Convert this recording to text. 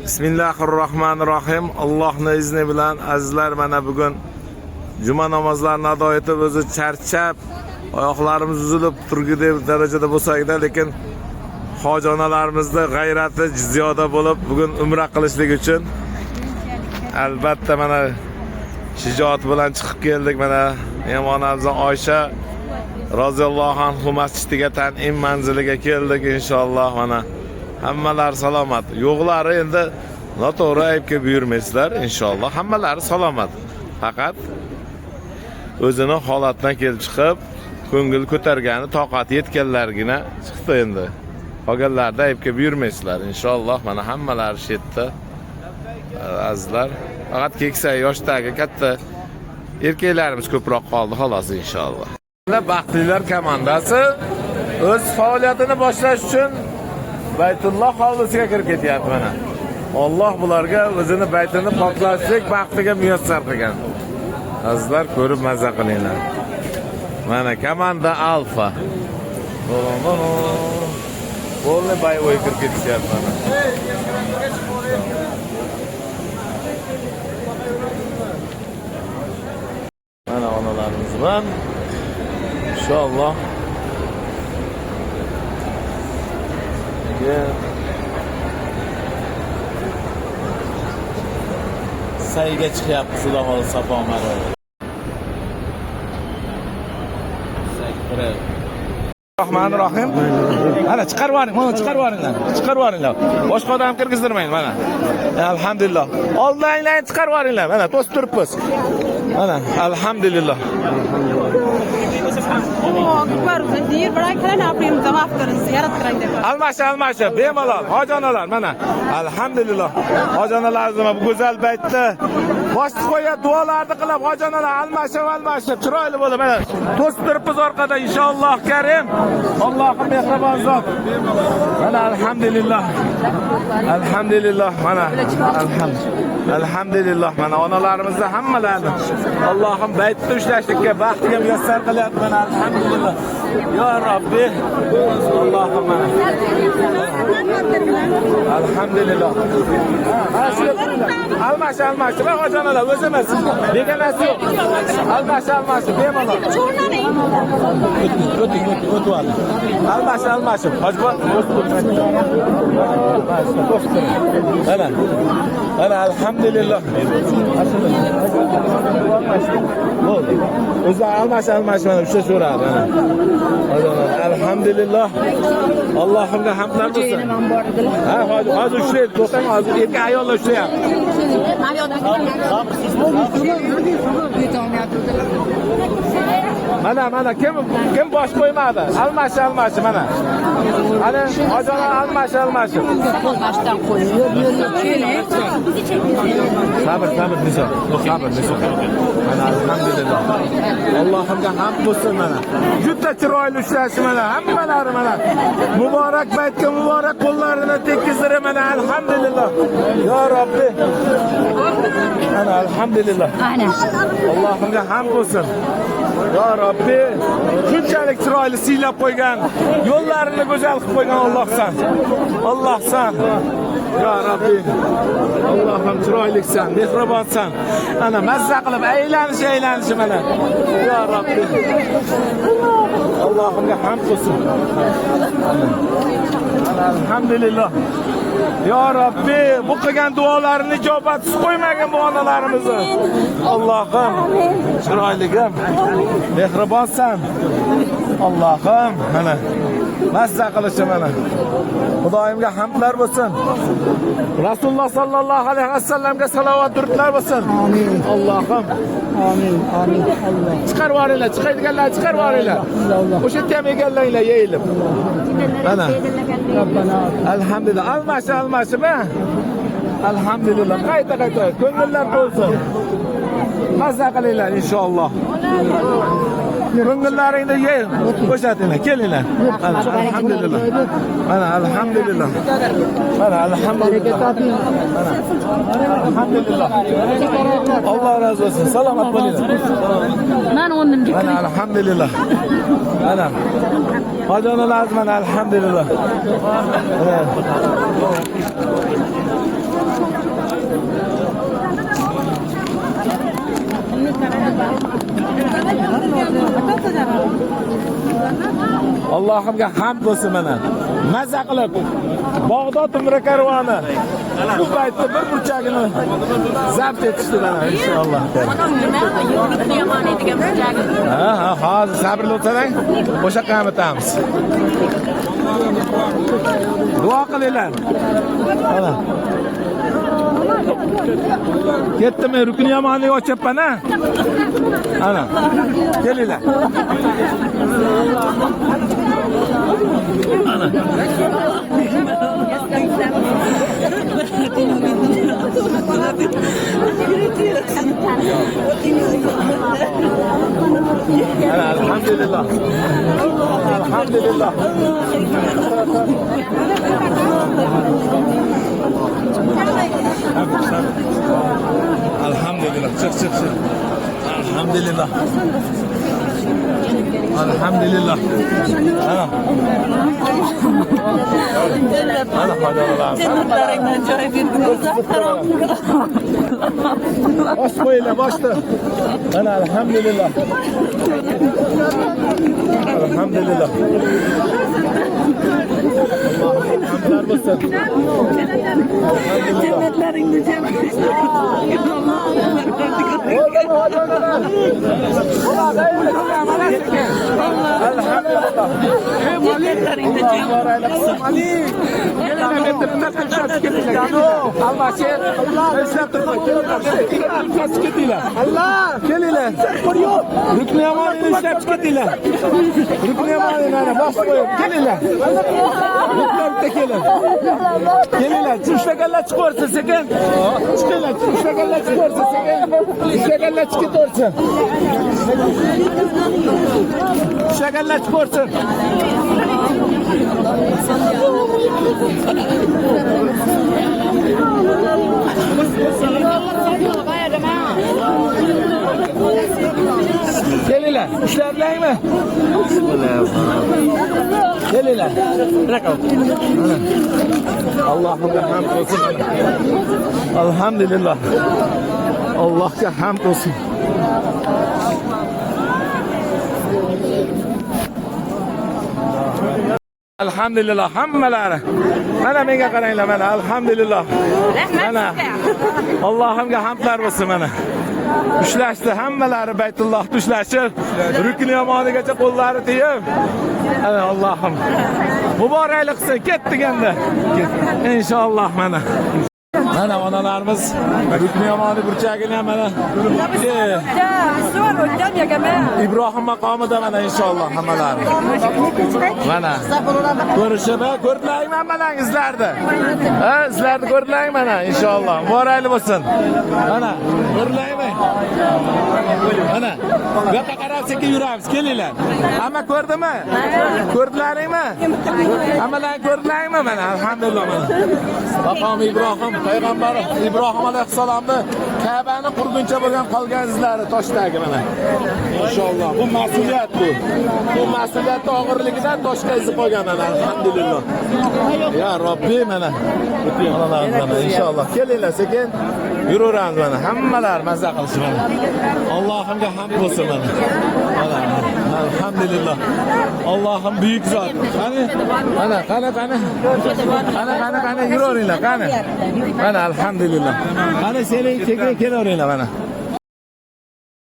Bismillahirrohmanirrohim. Allohning izni bilan azizlar, mana bugun juma namozlarini ado etib, o'zi charchab, oyoqlarimiz uzilib turgudek darajada bo'lsa-da, lekin hoji-onalarimizning g'ayrati ziyoda bo'lib, bugun umra qilishlik uchun albatta mana shijoat bilan chiqib keldik. Mana onamiz Oysha roziyallohu anhu masjidiga tan'im manziliga keldik inshaalloh. Mana hammalari salomat. Yo'qlari endi noto'g'ri aybga buyurmaysizlar inshaalloh. Hammalari salomat. Faqat o'zini holatidan kelib chiqib, ko'ngil ko'targani, toqati yetganlargina chiqdi endi. Qolganlarda aybga buyurmaysizlar inshaalloh. Mana hammalari shu yerda. Azizlar, faqat keksa yoshdagi katta erkaklarimiz ko'proq qoldi xolos inshaalloh. Baxtlilar komandasi o'z faoliyatini boshlash uchun Baytulloh hovlisiga kirib ketyapti mana. Alloh bularga o'zini baytini poklashlik baxtiga muyassar qilgan. Azizlar, ko'rib mazza qilinglar. Mana komanda Alfa. Bo'lni bayvoy kirib ketyapti mana. Mana onalarimiz bilan inshaalloh sayga chiqyapti Xudo xohlasa Safo Marva. Rahmanirrohim. Mana chiqarib yuboring, mana chiqarib yuboringlar. Chiqarib yuboringlar. Boshqa odam kirgizdirmang mana. Alhamdulillah. Oldinglarni chiqarib yuboringlar. Mana to'sib turibmiz. Mana alhamdulillah. Almasha bemalol hojonalar mana alhamdulillah. Hojonalarimiz bu go'zal baytda boshqa qo'yib duolarni qilib hojonalar almashib chiroyli bo'lib mana to'sib turibmiz orqada inshaalloh karim. Allohim mehribon zot. Mana alhamdulillah. Alhamdulillah mana alhamdulillah mana onalarimizni hammalarini Allohim baytda ushlashlikka baxtiga muyassar qilyapti mana alhamdulillah. Ya Rabbi. Allohim mana. Alhamdulillah. Almash va hojonalar o'zimiz. Begonasi yo'q. Almash bemalol. O'tib. Almash. Hojbo. Ana alhamdulillah. O'zi almash mana usha so'radi ana. Alhamdulillah. Allohimga hamdlar bo'lsin. Ha, hozir ushlaydi, to'xtang, hozir erkak ayollar ushlayapti. Mana kim bosh qo'ymadi? Almash mana. Ana hojona almash. Boshdan qo'yib. Sabr niso. Mana alhamdulillah. Allohimga hamd bo'lsin mana. Juda chiroyli ushlash mana. Hammalari mana. Muborak baytga muborak qo'llarini tekkizdirib mana alhamdulillah. Ya Rabbi. Ana alhamdulillah. Allohimga hamd bo'lsin. Ya Rabbi, shunchalik chiroyli siylab qo'ygan, yo'llarini go'zal qilib qo'ygan Allohsan. Ya Rabbi. Allohim chiroyliksan, mehribonsan. Ana mazza qilib aylanish mana. Ya Rabbi. Allohimga hamd bo'lsin. Ana alhamdulillah. Ya Rabbi, bu qilgan duolarini ijobatsiz qo'ymagin bu onalarimizni. Allohim, chiroyligim, mehribonsan. Allohim, mana mazza qilishim mana. Xudoyimga hamdlar bo'lsin. Rasululloh sallallohu alayhi vasallamga salovat durudlar bo'lsin. Amin. Allohim. Amin. Allah. Chiqarib yuboringlar, chiqaydiganlar chiqarib yuboringlar. O'sha yerga ham egallanglar, yeyilib. Mana. Alhamdulillah. Almashib. Alhamdulillah. Qayta. Ko'ngillar to'lsin. Mazza qilinglar inshaalloh. Ko'ngillaringni yeng, qo'shatinglar, kelinglar. Alhamdulillah. Mana alhamdulillah. Alhamdulillah. Alloh razı olsun. Salomat bo'linglar. Mana o'rnimga Mana alhamdulillah. Mana hojonalarimiz mana alhamdulillah. Allohimga hamd bo'lsin mana. Maza qilib Bag'dod umra karvoni bu paytda bir burchagini zabt etishdi mana inshaalloh. Ha, hozir sabrli o'tiring. O'sha yoqqa o'tamiz. Duo qilinglar. Mana. Ketdimi? Rukn yomonni ochyapman a. Ana. Kelinglar. Ana. Ana, alhamdulillah. Alhamdulillah. Alhamdulillah. Çık. Alhamdulillah. Alhamdulillah. Ana. Ana haydalar. Cennetlerimden joy verdiniz. Baş böyle başta. Ana elhamdülillah. Elhamdülillah. Allah'ım hamdlar olsun. Cennetlerimden Allah keliler. Rüknü yamanını işlep çıkıdıyla. Rüknü yamanını baş koyup keliler. Rüknü tekeler. Keliler. Üçtekeller çıkıyorsa sekin. Çıkıyorlar. Üçtekeller çıkıyorsa sekin. Üçtekeller çıkıyorsa. Üçtekeller çıkıyorsa. Geliler, işler mi? Geliler. Allah'ım'a hamd olsun. Elhamdülillah. Allah'a hamd olsun. Elhamdülillah hammalari. Mana menga qaranglar mana elhamdülillah. Mana Allohimga hamdlar bo'lsin mana. Ushlashdi hammalari Baytullohda ushlashib, rukn yomonigacha qo'llari tegib. Ana Allohim. Muboraklik qilsin, ketdik endi. Inshaalloh mana. Mana onalarimiz rukn yomoni burchagini ham mana. İbrahim maqomida mana inshaalloh hammalari. Mana. Ko'rishib, ko'rdilarmi hammalaringizlarni? Ha, sizlarni ko'rdilarmi mana inshaalloh. Muboraklik bo'lsin. Mana, ko'rdilarmi? Mana. Bu yoqqa qarab sekin yuramiz, kelinglar. Hamma ko'rdimi? Ko'rdilaringmi? Hammalar ko'rdilarmi mana? Alhamdulillah mana. Maqom Ibrohim payg'ambar Ibrohim alayhissalomni Ka'bani qurguncha bo'lgan qolgan izlari toshdagi mana. Inshaalloh bu mas'uliyat bu. Bu mas'uliyat og'irligidan toshga izib qo'ygan mana. Alhamdulillah. Ya Robbi mana. Mana inshaalloh kelinglar sekin yuraveramiz mana. Hammalar mazza qilish mana. Allohimga hamd bo'lsin mana. Alhamdulillah. Allohim buyuk zot. Qani yuraveringlar qani. Mana alhamdulillah. Qani seni kekin kelaveringlar mana.